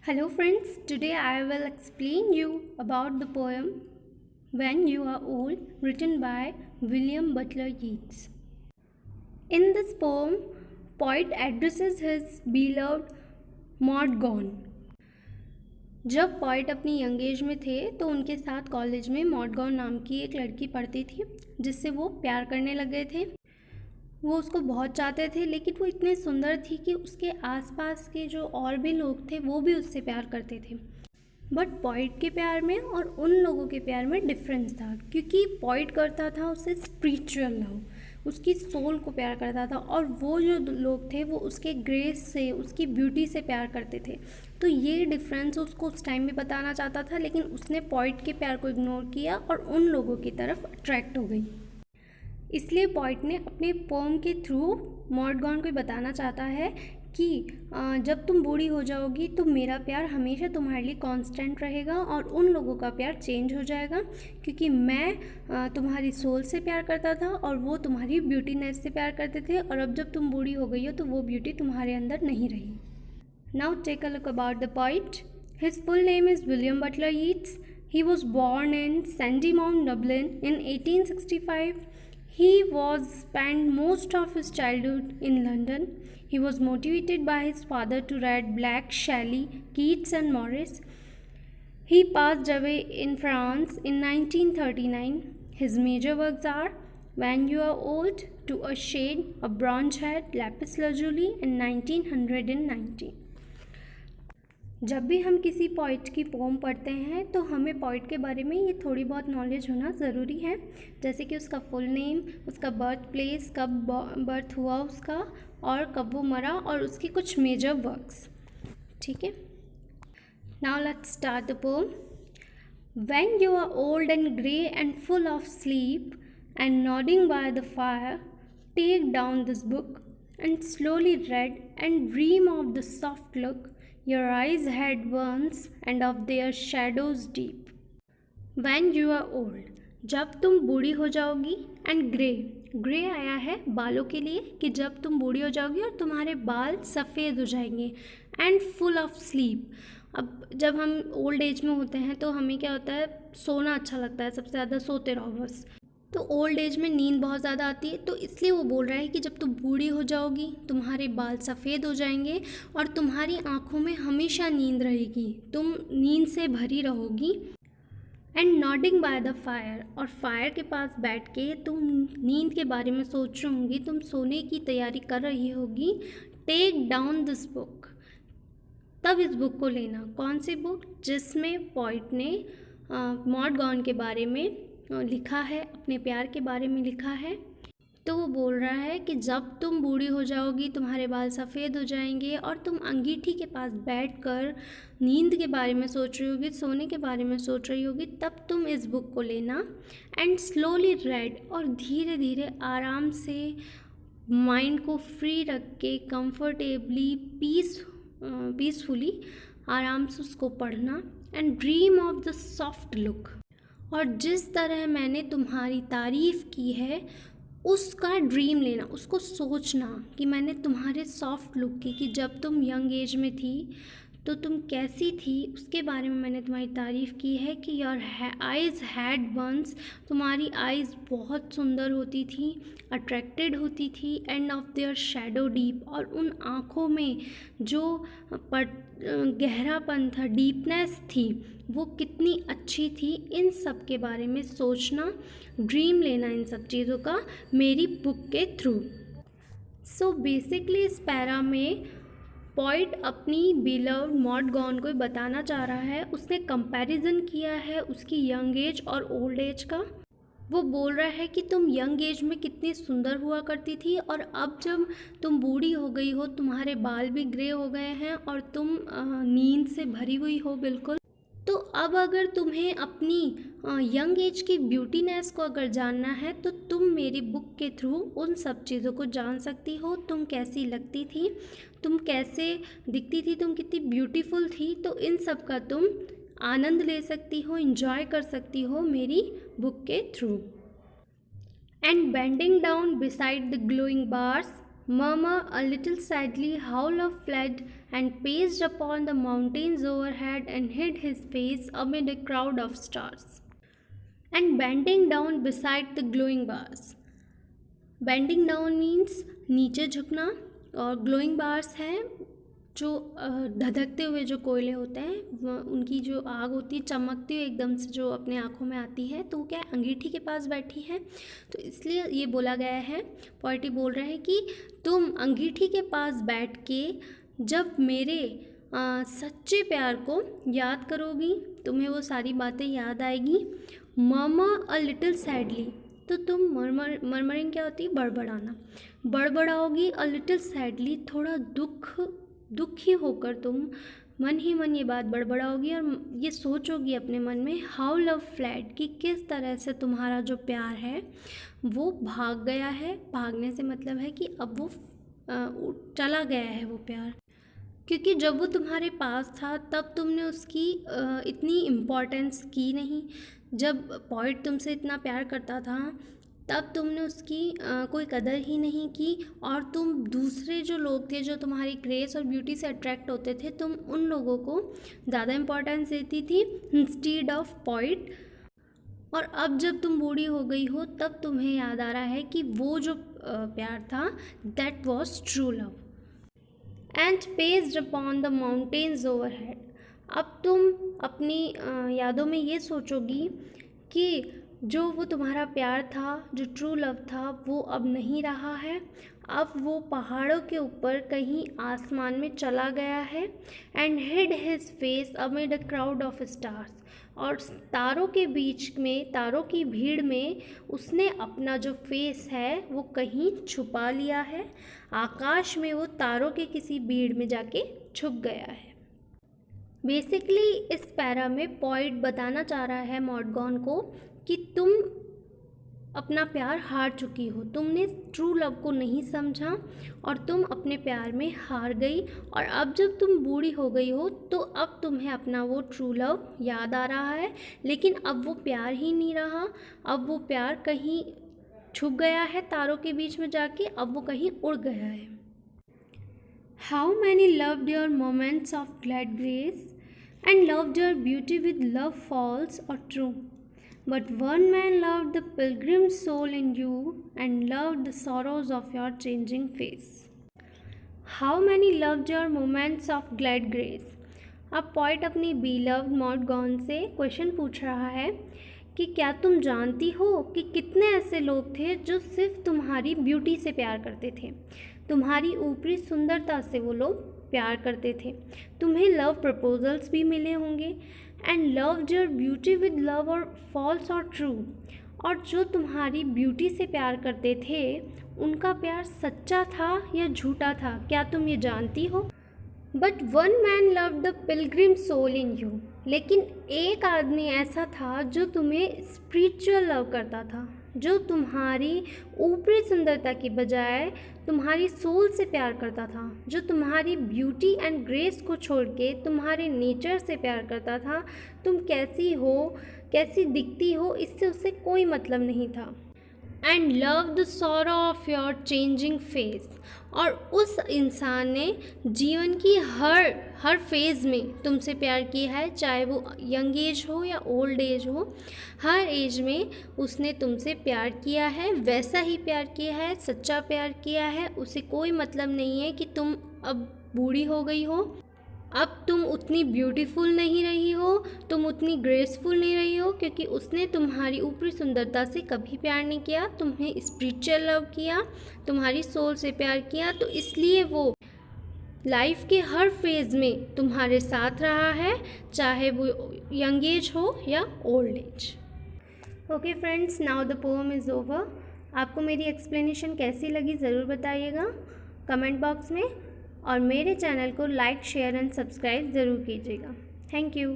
Hello friends, today I will explain you about the poem When You Are Old written by William Butler Yeats. In this poem, poet addresses his beloved Maud Gonne. जब poet अपनी young age में थे तो उनके साथ college में mod gone नाम की एक लड़की पढ़ती थी जिससे वो प्यार करने लग गए थे। वो उसको बहुत चाहते थे, लेकिन वो इतनी सुंदर थी कि उसके आसपास के जो और भी लोग थे वो भी उससे प्यार करते थे। बट पोइट के प्यार में और उन लोगों के प्यार में डिफरेंस था, क्योंकि पोइट करता था उसे स्पिरिचुअल लव, उसकी सोल को प्यार करता था, और वो जो लोग थे वो उसके ग्रेस से, उसकी ब्यूटी से प्यार करते थे। तो ये डिफरेंस उसको उस टाइम भी बताना चाहता था, लेकिन उसने पोइट के प्यार को इग्नोर किया और उन लोगों की तरफ अट्रैक्ट हो गई। इसलिए पोइट ने अपने पोम के थ्रू मॉड गॉन को बताना चाहता है कि जब तुम बूढ़ी हो जाओगी तो मेरा प्यार हमेशा तुम्हारे लिए कांस्टेंट रहेगा और उन लोगों का प्यार चेंज हो जाएगा, क्योंकि मैं तुम्हारी सोल से प्यार करता था और वो तुम्हारी ब्यूटीनेस से प्यार करते थे, और अब जब तुम बूढ़ी हो गई हो तो वो ब्यूटी तुम्हारे अंदर नहीं रही। Now take a look about the poet. His full name is William Butler Yeats. He was born in Sandymount, Dublin in 1865. He was spent most of his childhood in London. He was motivated by his father to write Black, Shelley, Keats and Morris. He passed away in France in 1939. His major works are When You Are Old, To a Shade, A Bronze Head, Lapis Lazuli and 1990. जब भी हम किसी poet की pome पढ़ते हैं तो हमें poet के बारे में ये थोड़ी बहुत नॉलेज होना ज़रूरी है, जैसे कि उसका फुल नेम, उसका बर्थ प्लेस, कब बर्थ हुआ उसका और कब वो मरा, और उसके कुछ मेजर वर्क्स। ठीक है, now let's start the poem. When you are old and grey and full of sleep and nodding by the fire, take down this book and slowly read and dream of the soft look your eyes had once and of their shadows deep. When you are old, जब तुम बूढ़ी हो जाओगी, and grey आया है बालों के लिए कि जब तुम बूढ़ी हो जाओगी और तुम्हारे बाल सफ़ेद हो जाएंगे, एंड फुल ऑफ स्लीप। अब जब हम ओल्ड एज में होते हैं तो हमें क्या होता है, सोना अच्छा लगता है, सबसे ज़्यादा सोते रहो बस। तो ओल्ड एज में नींद बहुत ज़्यादा आती है, तो इसलिए वो बोल रहा है कि जब तुम बूढ़ी हो जाओगी तुम्हारे बाल सफ़ेद हो जाएंगे और तुम्हारी आँखों में हमेशा नींद रहेगी, तुम नींद से भरी रहोगी। And nodding by the fire, और फायर के पास बैठ के तुम नींद के बारे में सोच रही होंगी, तुम सोने की तैयारी कर रही होगी। टेक डाउन दिस बुक, तब इस बुक को लेना। कौन सी बुक? जिसमें पोइट ने मॉड गॉन के बारे में लिखा है, अपने प्यार के बारे में लिखा है। तो वो बोल रहा है कि जब तुम बूढ़ी हो जाओगी तुम्हारे बाल सफ़ेद हो जाएंगे और तुम अंगीठी के पास बैठकर नींद के बारे में सोच रही होगी, सोने के बारे में सोच रही होगी, तब तुम इस बुक को लेना। एंड स्लोली रेड, और धीरे धीरे आराम से माइंड को फ्री रख के कंफर्टेबली पीसफुली आराम से उसको पढ़ना। And dream of the soft look, और जिस तरह मैंने तुम्हारी तारीफ़ की है उसका ड्रीम लेना, उसको सोचना कि मैंने तुम्हारे सॉफ्ट लुक की, कि जब तुम यंग एज में थी तो तुम कैसी थी, उसके बारे में मैंने तुम्हारी तारीफ़ की है कि योर आइज़ हैड वंस, तुम्हारी आइज़ बहुत सुंदर होती थी, अट्रैक्टेड होती थी, end of their shadow deep, और उन आँखों में जो गहरापन था, डीपनेस थी, वो कितनी अच्छी थी। इन सब के बारे में सोचना, ड्रीम लेना इन सब चीज़ों का मेरी बुक के थ्रू। सो बेसिकली इस पैरा में पोइट अपनी बिलव्ड मॉड गॉन को बताना चाह रहा है। उसने कंपैरिजन किया है उसकी यंग एज और ओल्ड एज का। वो बोल रहा है कि तुम यंग एज में कितनी सुंदर हुआ करती थी, और अब जब तुम बूढ़ी हो गई हो, तुम्हारे बाल भी ग्रे हो गए हैं और तुम नींद से भरी हुई हो बिल्कुल। तो अब अगर तुम्हें अपनी यंग एज की ब्यूटीनेस को अगर जानना है तो तुम मेरी बुक के थ्रू उन सब चीज़ों को जान सकती हो। तुम कैसी लगती थी, तुम कैसे दिखती थी, तुम कितनी ब्यूटीफुल थी, तो इन सब का तुम आनंद ले सकती हो, इंजॉय कर सकती हो मेरी बुक के through. And bending down beside the glowing bars, murmur a little sadly how love fled and paced upon the mountains overhead and hid his face amid a crowd of stars. And bending down beside the glowing bars. Bending down means नीचे झुकना, और glowing bars है जो धधकते हुए जो कोयले होते हैं, उनकी जो आग होती है चमकती हुई एकदम से जो अपने आँखों में आती है, तो वो क्या है, अंगीठी के पास बैठी है। तो इसलिए ये बोला गया है, पोएट बोल रहे हैं कि तुम अंगीठी के पास बैठ के जब मेरे सच्चे प्यार को याद करोगी, तुम्हें वो सारी बातें याद आएगी। मर्मर अ लिटिल सैडली, तो तुम मर्मरिंग क्या होती है, बड़बड़ाना, बड़बड़ाओगी। अ लिटिल सैडली, थोड़ा दुखी होकर तुम मन ही मन ये बात बड़बड़ाओगी और ये सोचोगी अपने मन में, हाउ लव फ्लैड, कि किस तरह से तुम्हारा जो प्यार है वो भाग गया है। भागने से मतलब है कि अब वो चला गया है वो प्यार, क्योंकि जब वो तुम्हारे पास था तब तुमने उसकी इतनी इम्पोर्टेंस की नहीं। जब पोएट तुमसे इतना प्यार करता था तब तुमने उसकी कोई कदर ही नहीं की, और तुम दूसरे जो लोग थे जो तुम्हारी ग्रेस और ब्यूटी से अट्रैक्ट होते थे, तुम उन लोगों को ज़्यादा इम्पोर्टेंस देती थी इंस्टीड ऑफ पोएट। और अब जब तुम बूढ़ी हो गई हो तब तुम्हें याद आ रहा है कि वो जो प्यार था, that was true love. And paced upon the mountains overhead, अब तुम अपनी यादों में ये सोचोगी कि जो वो तुम्हारा प्यार था, जो ट्रू लव था, वो अब नहीं रहा है, अब वो पहाड़ों के ऊपर कहीं आसमान में चला गया है। And hid his face amid a crowd of stars, और तारों के बीच में, तारों की भीड़ में उसने अपना जो फेस है वो कहीं छुपा लिया है। आकाश में वो तारों के किसी भीड़ में जाके छुप गया है। बेसिकली इस पैरा में पोएट बताना चाह रहा है मॉडगॉन को कि तुम अपना प्यार हार चुकी हो, तुमने ट्रू लव को नहीं समझा और तुम अपने प्यार में हार गई। और अब जब तुम बूढ़ी हो गई हो तो अब तुम्हें अपना वो ट्रू लव याद आ रहा है, लेकिन अब वो प्यार ही नहीं रहा, अब वो प्यार कहीं छुप गया है तारों के बीच में जाके, अब वो कहीं उड़ गया है। How many loved your moments of glad grace and loved your beauty with love false or true, but one man loved the pilgrim soul in you and loved the sorrows of your changing face. How many loved your moments of glad grace? अब poet अपनी beloved मॉडगॉन से question पूछ रहा है कि क्या तुम जानती हो कि कितने ऐसे लोग थे जो सिर्फ तुम्हारी ब्यूटी से प्यार करते थे, तुम्हारी ऊपरी सुंदरता से वो लोग प्यार करते थे। तुम्हें लव प्रपोजल्स भी मिले होंगे। And loved your beauty with love और फॉल्स और ट्रू, और जो तुम्हारी ब्यूटी से प्यार करते थे उनका प्यार सच्चा था या झूठा था, क्या तुम ये जानती हो? But one man loved the pilgrim soul in you, लेकिन एक आदमी ऐसा था जो तुम्हें स्पिरिचुअल लव करता था, जो तुम्हारी ऊपरी सुंदरता की बजाय तुम्हारी सोल से प्यार करता था, जो तुम्हारी ब्यूटी एंड ग्रेस को छोड़ के तुम्हारे नेचर से प्यार करता था। तुम कैसी हो, कैसी दिखती हो, इससे उससे कोई मतलब नहीं था। And love the sorrow of your changing face, और उस इंसान ने जीवन की हर फेज़ में तुमसे प्यार किया है, चाहे वो यंग एज हो या ओल्ड एज हो, हर एज में उसने तुमसे प्यार किया है, वैसा ही प्यार किया है, सच्चा प्यार किया है। उसे कोई मतलब नहीं है कि तुम अब बूढ़ी हो गई हो, अब तुम उतनी ब्यूटीफुल नहीं रही हो, तुम उतनी ग्रेसफुल नहीं रही हो, क्योंकि उसने तुम्हारी ऊपरी सुंदरता से कभी प्यार नहीं किया, तुम्हें स्पिरिचुअल लव किया, तुम्हारी सोल से प्यार किया। तो इसलिए वो लाइफ के हर फेज़ में तुम्हारे साथ रहा है, चाहे वो यंग एज हो या old age. Okay friends, now the poem is over. आपको मेरी एक्सप्लेनेशन कैसी लगी ज़रूर बताइएगा कमेंट बॉक्स में, और मेरे चैनल को लाइक, शेयर एंड सब्सक्राइब ज़रूर कीजिएगा। Thank you.